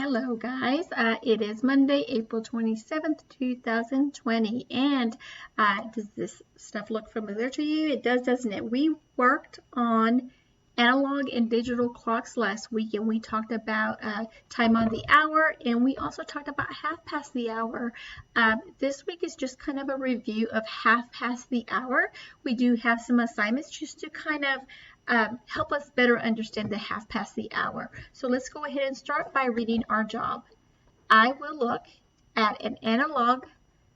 Hello guys, it is Monday, April 27th, 2020, and does this stuff look familiar to you? It does, doesn't it? We worked on analog and digital clocks last week, and we talked about time on the hour, and we also talked about half past the hour. This week is just kind of a review of half past the hour. We do have some assignments just to kind of help us better understand the half past the hour. So let's go ahead and start by reading our job. I will look at an analog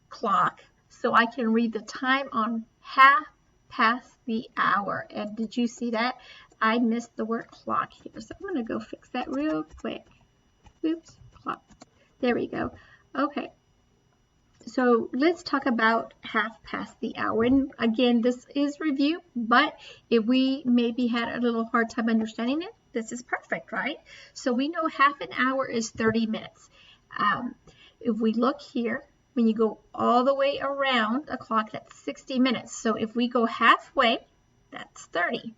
clock so I can read the time on half past the hour. And did you see that? I missed the word clock here, so I'm going to go fix that real quick. Oops, clock. There we go. Okay. So let's talk about half past the hour. And again, this is review, but if we maybe had a little hard time understanding it, this is perfect, right? So we know half an hour is 30 minutes. If we look here, when you go all the way around a clock, that's 60 minutes. So if we go halfway, that's 30.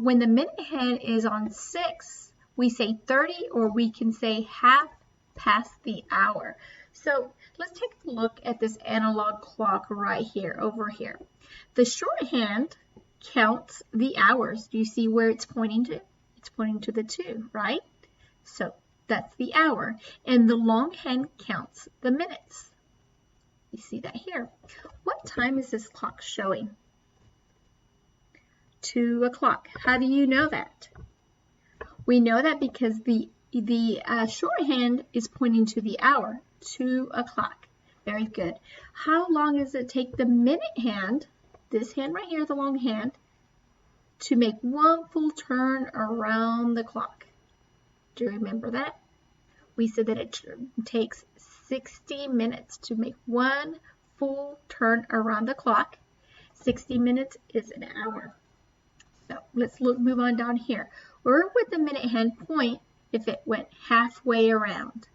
When the minute hand is on 6, we say 30, or we can say half past the hour. So let's take a look at this analog clock right here, over here. The shorthand counts the hours. Do you see where it's pointing to? It's pointing to the 2, right? So that's the hour. And the longhand counts the minutes. You see that here. What time is this clock showing? 2 o'clock. How do you know that? We know that because the shorthand is pointing to the hour, 2 o'clock. Very good. How long does it take the minute hand, this hand right here, the long hand, to make one full turn around the clock? Do you remember that? We said that it takes 60 minutes to make one full turn around the clock. 60 minutes is an hour. So let's move on down here. Where would the minute hand point if it went halfway around?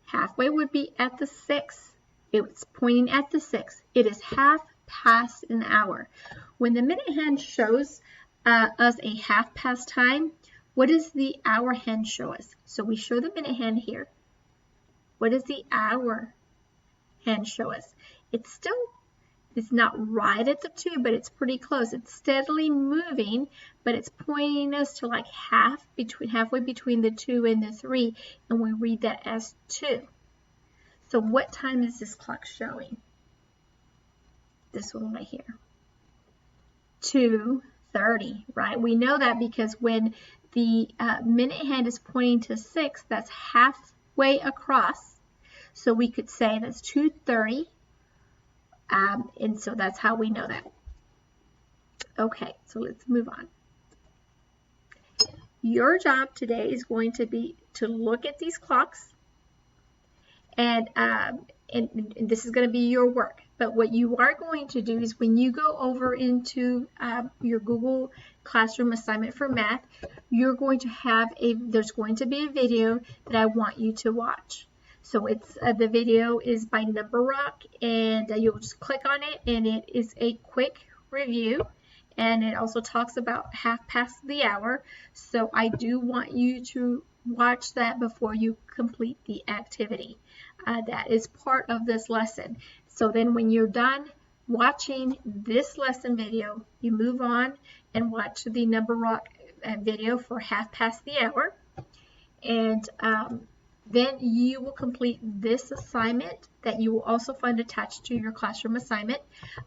Halfway would be at the 6. It's pointing at the 6. It is half past an hour. When the minute hand shows us a half past time, what does the hour hand show us? So we show the minute hand here. What does the hour hand show us? It's not right at the 2, but it's pretty close. It's steadily moving, but it's pointing us to like halfway between the 2 and the 3, and we read that as 2. So what time is this clock showing? This one right here. 2:30, right? We know that because when the minute hand is pointing to 6, that's halfway across. So we could say that's 2:30. And so that's how we know that. Okay, so let's move on. Your job today is going to be to look at these clocks, and this is going to be your work. But what you are going to do is when you go over into your Google Classroom assignment for math, you're going to have there's going to be a video that I want you to watch. So it's the video is by Number Rock, and you'll just click on it, and it is a quick review, and it also talks about half past the hour. So I do want you to watch that before you complete the activity. That is part of this lesson. So then when you're done watching this lesson video, you move on and watch the Number Rock video for half past the hour, and then you will complete this assignment that you will also find attached to your classroom assignment.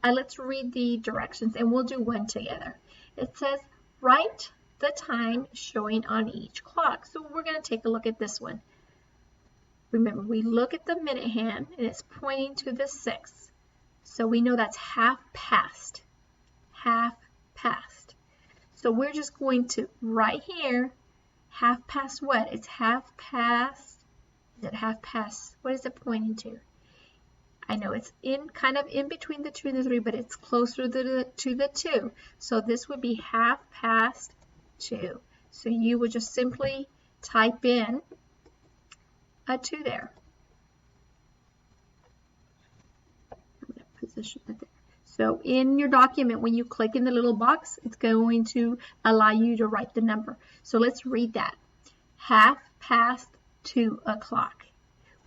Let's read the directions, and we'll do one together. It says, write the time showing on each clock. So we're going to take a look at this one. Remember, we look at the minute hand, and it's pointing to the 6. So we know that's half past. Half past. So we're just going to, right here, half past what? It's half past. Is it half past? What is it pointing to? I know it's kind of in between the 2 and the 3, but it's closer to the 2. So this would be half past 2. So you would just simply type in a 2 there. I'm going to position it there. So in your document, when you click in the little box, it's going to allow you to write the number. So let's read that. half past 2 o'clock.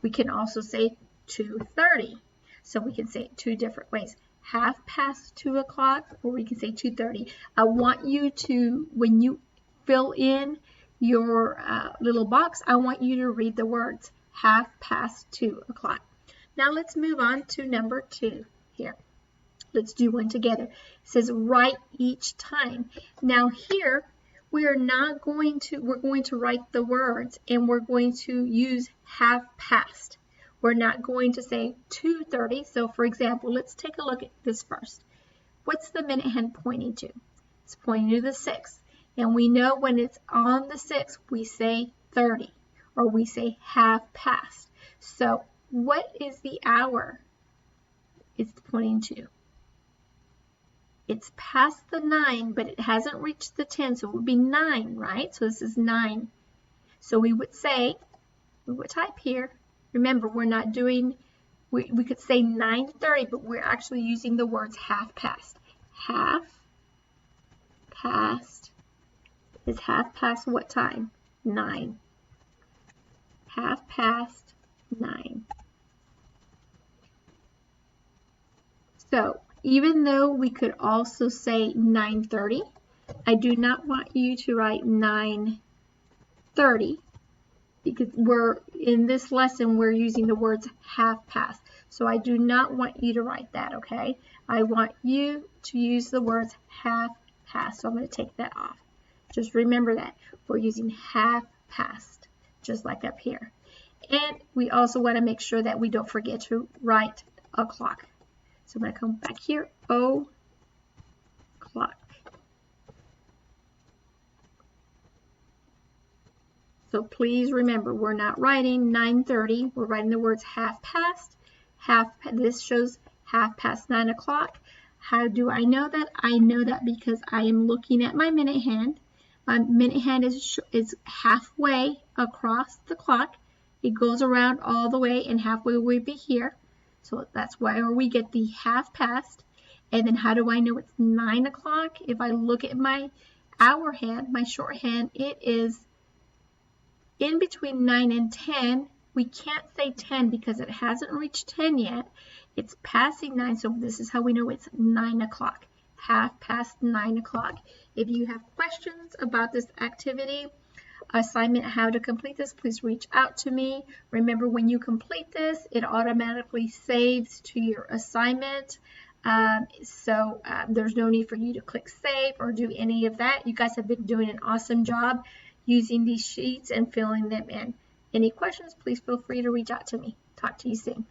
We can also say 2:30. So we can say it two different ways. Half past 2 o'clock, or we can say 2:30. I want you to, when you fill in your little box, I want you to read the words half past 2 o'clock. Now let's move on to number 2 here. Let's do one together. It says write each time. Now here, we're going to write the words, and we're going to use half past. We're not going to say 2:30. So for example, let's take a look at this first. What's the minute hand pointing to? It's pointing to the 6. And we know when it's on the 6, we say 30, or we say half past. So what is the hour it's pointing to? It's past the 9, but it hasn't reached the 10, so it would be 9, right? So this is 9. So we would say, we would type here. Remember, we're not doing, we could say 9:30, but we're actually using the words half past. Half past is half past what time? 9. Half past 9. So even though we could also say 9:30, I do not want you to write 9:30 because in this lesson we're using the words half past. So I do not want you to write that, okay? I want you to use the words half past. So I'm going to take that off. Just remember that we're using half past, just like up here. And we also want to make sure that we don't forget to write o'clock. So I'm going to come back here, o'clock. So please remember, we're not writing 9:30. We're writing the words half past. This shows half past 9 o'clock. How do I know that? I know that because I am looking at my minute hand. My minute hand is halfway across the clock. It goes around all the way, and halfway will be here. So that's where we get the half past. And then how do I know it's 9 o'clock? If I look at my hour hand, my shorthand, it is in between 9 and 10. We can't say 10 because it hasn't reached 10 yet. It's passing 9, so this is how we know it's 9 o'clock. Half past 9 o'clock. If you have questions about this activity, assignment, how to complete this, please reach out to me. Remember, when you complete this, it automatically saves to your assignment. There's no need for you to click save or do any of that. You guys have been doing an awesome job using these sheets and filling them in. Any questions, please feel free to reach out to me. Talk to you soon.